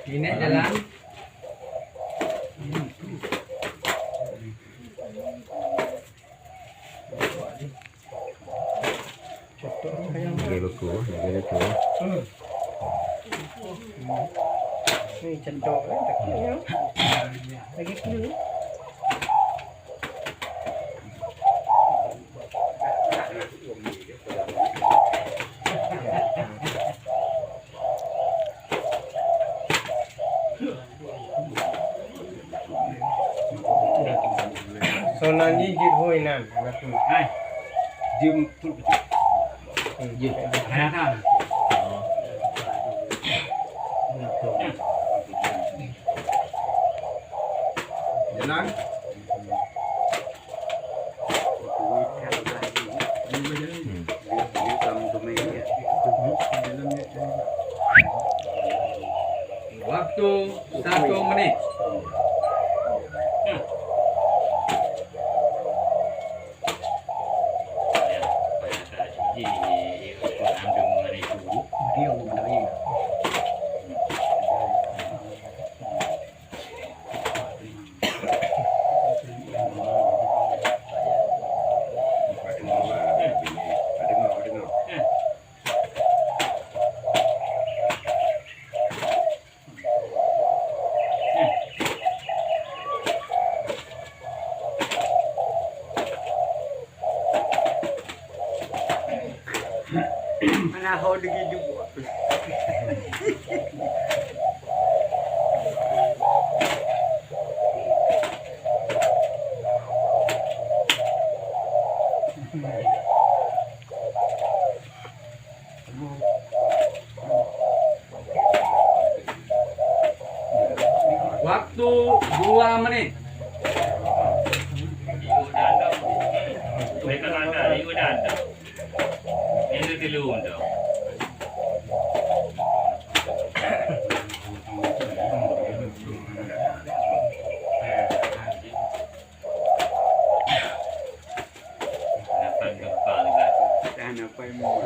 Ini jalan. Gelo ko. Ini cendol ya. Lagi dulu. Sonan gigit hoi nan, natu. Hai. Jim pun Jom. Anak. jalan. Waktu 1 menit. Dia menari. Mana hau degi juga. Waktu 2 menit. Dan apa yang mau?